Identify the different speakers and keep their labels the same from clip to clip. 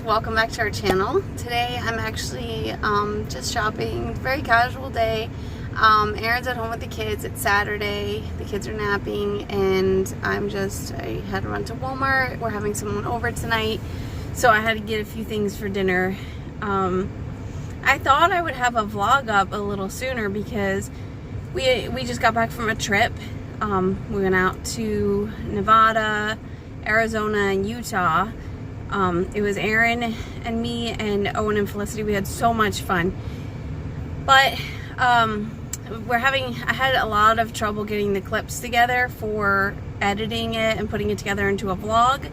Speaker 1: welcome back to our channel. Today I'm actually just shopping, very casual day. Aaron's at home with the kids. It's Saturday, the kids are napping, and I had to run to Walmart. We're having someone over tonight, so I had to get a few things for dinner. I thought I would have a vlog up a little sooner because we just got back from a trip. We went out to Nevada, Arizona, and Utah. It was Aaron and me and Owen and Felicity. We had so much fun, but I had a lot of trouble getting the clips together for editing it and putting it together into a vlog,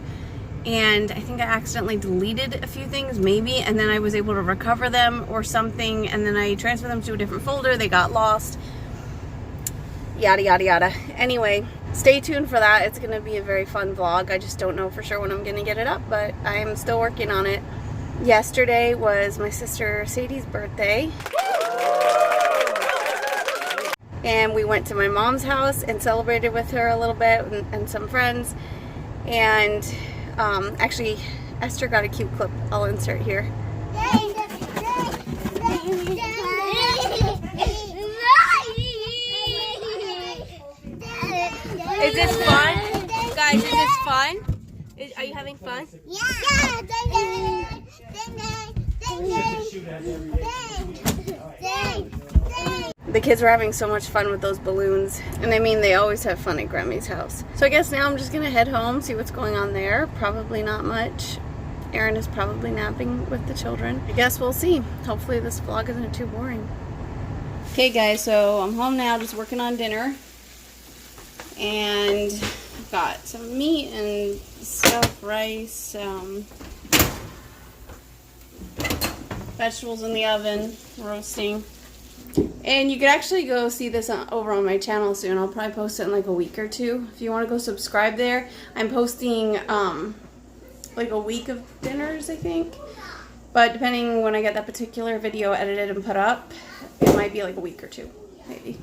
Speaker 1: and I think I accidentally deleted a few things maybe, and then I was able to recover them or something, and then I transferred them to a different folder. They got lost, yada yada yada. Anyway, stay tuned for that. It's gonna be a very fun vlog. I just don't know for sure when I'm gonna get it up, but I am still working on it. Yesterday was my sister Sadie's birthday, and we went to my mom's house and celebrated with her a little bit and some friends. And actually, Esther got a cute clip I'll insert here. Is this fun? Guys, is this fun? Are you having fun?
Speaker 2: Yeah.
Speaker 1: The kids were having so much fun with those balloons. And I mean, they always have fun at Grammy's house. So I guess now I'm just gonna head home, see what's going on there. Probably not much. Aaron is probably napping with the children. I guess we'll see. Hopefully this vlog isn't too boring. Okay guys, so I'm home now, just working on dinner. And I've got some meat and stuff, rice, vegetables in the oven, roasting. And you could actually go see this over on my channel soon. I'll probably post it in like a week or two. If you want to go subscribe there, I'm posting like a week of dinners, I think. But depending when I get that particular video edited and put up, it might be like a week or two, maybe.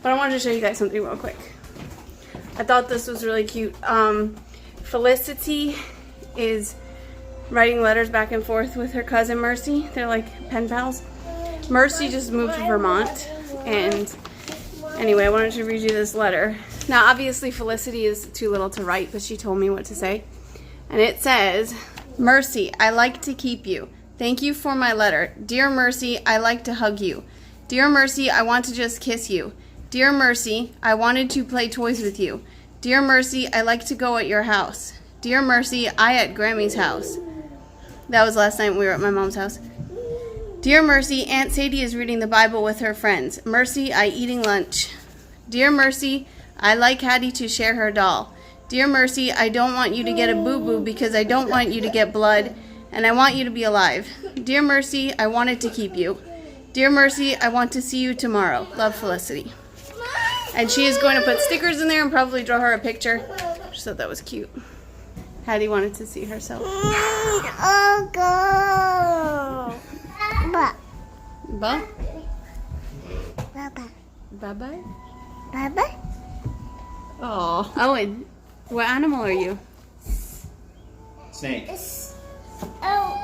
Speaker 1: But I wanted to show you guys something real quick. I thought this was really cute. Felicity is writing letters back and forth with her cousin Mercy. They're like pen pals. Mercy just moved to Vermont, and anyway, I wanted to read you this letter. Now, obviously, Felicity is too little to write, but she told me what to say. And it says, Mercy, I like to keep you. Thank you for my letter. Dear Mercy, I like to hug you. Dear Mercy, I want to just kiss you. Dear Mercy, I wanted to play toys with you. Dear Mercy, I like to go at your house. Dear Mercy, I at Grammy's house. That was last night when we were at my mom's house. Dear Mercy, Aunt Sadie is reading the Bible with her friends. Mercy, I eating lunch. Dear Mercy, I like Hattie to share her doll. Dear Mercy, I don't want you to get a boo-boo because I don't want you to get blood, and I want you to be alive. Dear Mercy, I wanted to keep you. Dear Mercy, I want to see you tomorrow. Love, Felicity. And she is going to put stickers in there and probably draw her a picture. She thought that was cute. Hattie wanted to see herself.
Speaker 2: Oh, go.
Speaker 1: Ba?
Speaker 2: Bye-bye.
Speaker 1: Bye-bye?
Speaker 2: Bye-bye.
Speaker 1: Oh, Owen, what animal are you?
Speaker 3: Snake.
Speaker 2: Oh.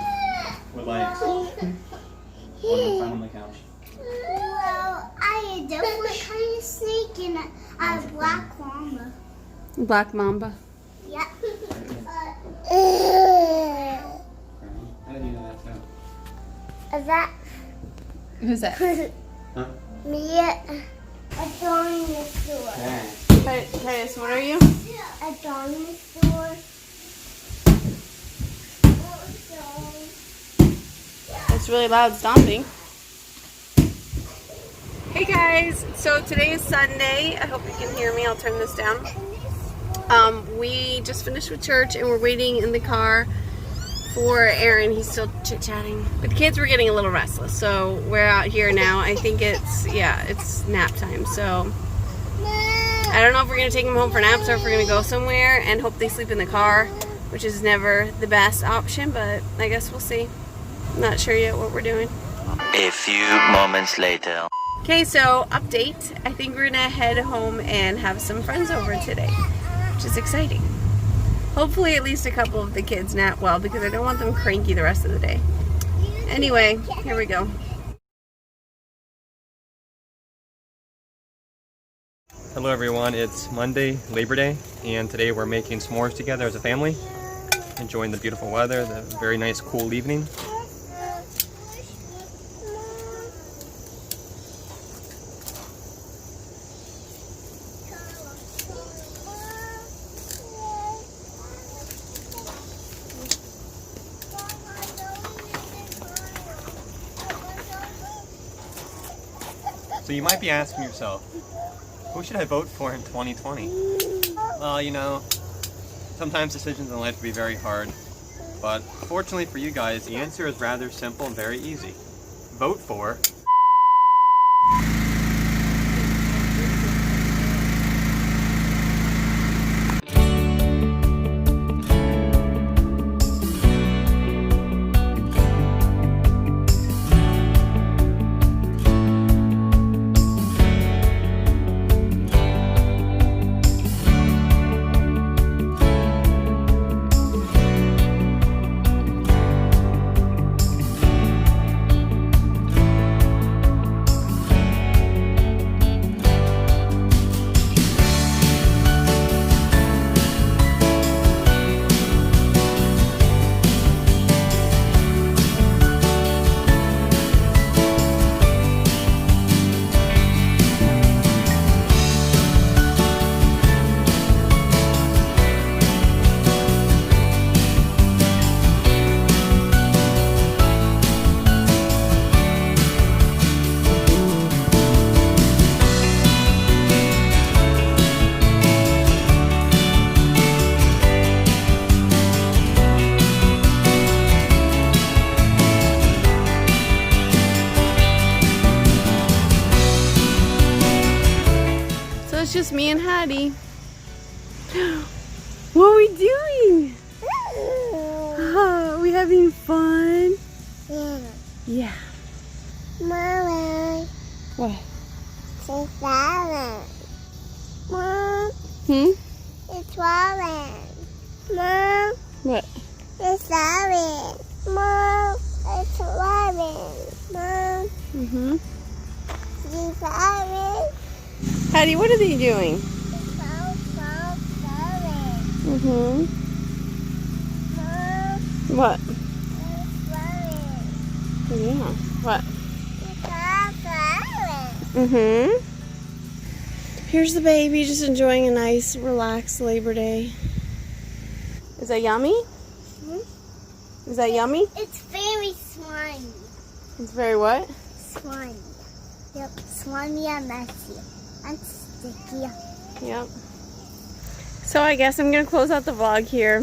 Speaker 3: With legs. One in front on the couch.
Speaker 2: Well, I a different kind of snake and a black mamba.
Speaker 1: Black mamba.
Speaker 2: Yeah.
Speaker 3: How did you know that too?
Speaker 2: Is that
Speaker 1: Who's that?
Speaker 3: Huh?
Speaker 2: me? A dinosaur.
Speaker 3: Yeah.
Speaker 1: Titus, what are you?
Speaker 2: A dinosaur.
Speaker 1: It's really loud stomping. Hey guys, so today is Sunday. I hope you can hear me. I'll turn this down. We just finished with church and we're waiting in the car for Aaron. He's still chit-chatting. But the kids were getting a little restless, so we're out here now. I think it's nap time. So I don't know if we're going to take them home for naps or if we're going to go somewhere and hope they sleep in the car, which is never the best option, but I guess we'll see. I'm not sure yet what we're doing.
Speaker 4: A few moments later.
Speaker 1: Okay, so update. I think we're gonna head home and have some friends over today, which is exciting. Hopefully at least a couple of the kids nap well because I don't want them cranky the rest of the day. Anyway, here we go.
Speaker 3: Hello everyone, it's Monday, Labor Day, and today we're making s'mores together as a family, enjoying the beautiful weather, the very nice cool evening. So you might be asking yourself, who should I vote for in 2020? Well, you know, sometimes decisions in life can be very hard, but fortunately for you guys, the answer is rather simple and very easy. Vote for
Speaker 1: It's just me and Hattie. What are we doing? Are we having fun?
Speaker 2: Yeah.
Speaker 1: Yeah.
Speaker 2: Mama,
Speaker 1: What?
Speaker 2: it's Robin. Mom, it's Robin. Mom,
Speaker 1: What?
Speaker 2: it's Robin. Mom, it's Robin. Mom, it's Robin.
Speaker 1: Hattie, what are they doing?
Speaker 2: It's Robin.
Speaker 1: Mm-hmm.
Speaker 2: Mom,
Speaker 1: What?
Speaker 2: it's Robin.
Speaker 1: Yeah. What?
Speaker 2: It's Robin.
Speaker 1: Mm-hmm. Here's the baby just enjoying a nice, relaxed Labor Day. Is that yummy? Is that yummy?
Speaker 2: It's very slimy.
Speaker 1: It's very what?
Speaker 2: Slimy. Yep, slimy and messy. And sticky.
Speaker 1: Yep. So I guess I'm going to close out the vlog here.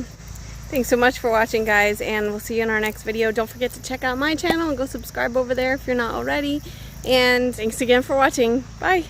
Speaker 1: Thanks so much for watching, guys, and we'll see you in our next video. Don't forget to check out my channel and go subscribe over there if you're not already. And thanks again for watching. Bye.